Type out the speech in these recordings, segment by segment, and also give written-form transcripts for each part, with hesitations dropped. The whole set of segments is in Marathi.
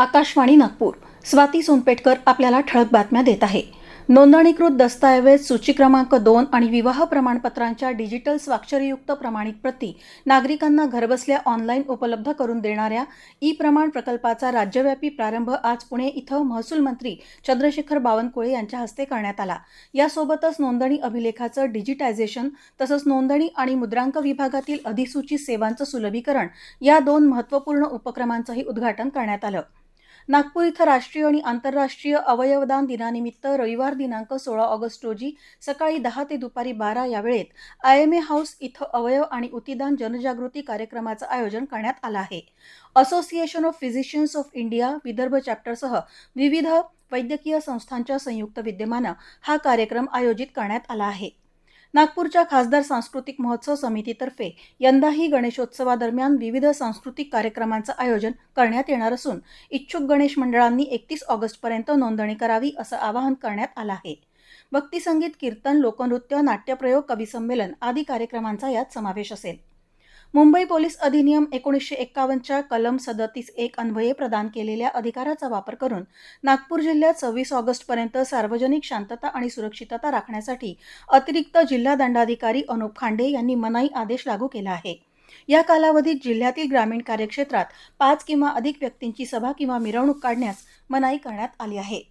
आकाशवाणी नागपूर. स्वाती सोनपेटकर आपल्याला ठळक बातम्या देत आहे. नोंदणीकृत दस्तऐवज, सूची क्रमांक 2 आणि विवाह प्रमाणपत्रांच्या डिजिटल स्वाक्षरीयुक्त प्रमाणित प्रती नागरिकांना घरबसल्या ऑनलाईन उपलब्ध करून देणाऱ्या ई प्रमाण प्रकल्पाचा राज्यव्यापी प्रारंभ आज पुणे इथं महसूल मंत्री चंद्रशेखर बावनकुळे यांच्या हस्ते करण्यात आला. यासोबतच नोंदणी अभिलेखाचं डिजिटायझेशन तसंच नोंदणी आणि मुद्रांक विभागातील अधिसूचित सेवांचं सुलभीकरण या 2 महत्त्वपूर्ण उपक्रमांचंही उद्घाटन करण्यात आलं. नागपूर इथं राष्ट्रीय आणि आंतरराष्ट्रीय अवयवदान दिनानिमित्त रविवार दिनांक 16 ऑगस्ट रोजी सकाळी 10 ते दुपारी 12 या वेळेत IMA हाऊस इथं अवयव आणि उतिदान जनजागृती कार्यक्रमाचं आयोजन करण्यात आलं आहे. Association of physicians of India Vidarbha चॅप्टरसह विविध वैद्यकीय संस्थांच्या संयुक्त विद्यमानं हा कार्यक्रम आयोजित करण्यात आला आहे. नागपूरच्या खासदार सांस्कृतिक महोत्सव समितीतर्फे यंदाही गणेशोत्सवादरम्यान विविध सांस्कृतिक कार्यक्रमांचं आयोजन करण्यात येणार असून इच्छुक गणेश मंडळांनी 31 ऑगस्टपर्यंत नोंदणी करावी असं आवाहन करण्यात आलं आहे. भक्तिसंगीत, कीर्तन, लोकनृत्य, नाट्यप्रयोग, कवी संमेलन आदी कार्यक्रमांचा यात समावेश असेल. मुंबई पोलीस अधिनियम 1951च्या कलम 37(1) अन्वये प्रदान केलेल्या अधिकाराचा वापर करून नागपूर जिल्ह्यात 26 ऑगस्टपर्यंत सार्वजनिक शांतता आणि सुरक्षितता राखण्यासाठी अतिरिक्त जिल्हा दंडाधिकारी अनुप खांडे यांनी मनाई आदेश लागू केला आहे. या कालावधीत जिल्ह्यातील ग्रामीण कार्यक्षेत्रात 5 किंवा अधिक व्यक्तींची सभा किंवा मिरवणूक काढण्यास मनाई करण्यात आली आहे.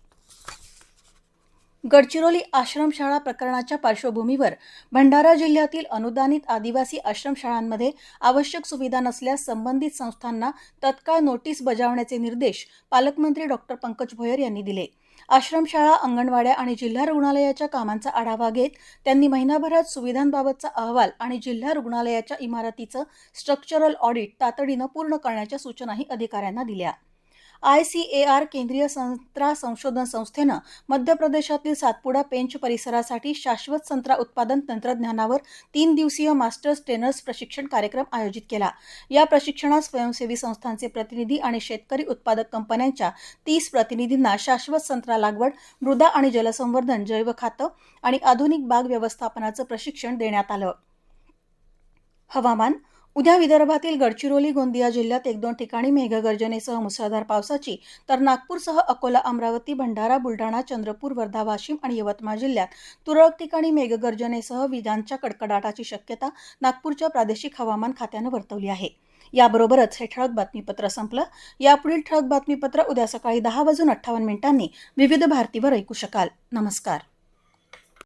गडचिरोली आश्रमशाळा प्रकरणाच्या पार्श्वभूमीवर भंडारा जिल्ह्यातील अनुदानित आदिवासी आश्रमशाळांमध्ये आवश्यक सुविधा नसल्यास संबंधित संस्थांना तत्काळ नोटीस बजावण्याचे निर्देश पालकमंत्री डॉक्टर पंकज भोयर यांनी दिले. आश्रमशाळा, अंगणवाड्या आणि जिल्हा रुग्णालयाच्या कामांचा आढावा घेत त्यांनी महिनाभरात सुविधांबाबतचा अहवाल आणि जिल्हा रुग्णालयाच्या इमारतीचं स्ट्रक्चरल ऑडिट तातडीनं पूर्ण करण्याच्या सूचनाही अधिकाऱ्यांना दिल्या. ICAR केंद्रीय संत्रा संशोधन संस्थेनं मध्य प्रदेशातील सातपुडा पेंच परिसरासाठी शाश्वत संत्रा उत्पादन तंत्रज्ञानावर 3 दिवसीय मास्टर्स ट्रेनर्स प्रशिक्षण कार्यक्रम आयोजित केला. या प्रशिक्षणात स्वयंसेवी संस्थांचे प्रतिनिधी आणि शेतकरी उत्पादक कंपन्यांच्या 30 प्रतिनिधींना शाश्वत संत्रा लागवड, मृदा आणि जलसंवर्धन, जैव खातं आणि आधुनिक बाग व्यवस्थापनाचं प्रशिक्षण देण्यात आलं. हवामान. उद्या विदर्भातील गडचिरोली, गोंदिया जिल्ह्यात 1-2 ठिकाणी मेघगर्जनेसह मुसळधार पावसाची, तर नागपूरसह अकोला, अमरावती, भंडारा, बुलढाणा, चंद्रपूर, वर्धा, वाशिम आणि यवतमाळ जिल्ह्यात तुरळक ठिकाणी मेघगर्जनेसह विजांच्या कडकडाटाची शक्यता नागपूरच्या प्रादेशिक हवामान खात्यानं वर्तवली आहे. याबरोबरच हे ठळक बातमीपत्र संपलं. यापुढील ठळक बातमीपत्र उद्या सकाळी 10:58 विविध भारतीवर ऐकू शकाल. नमस्कार.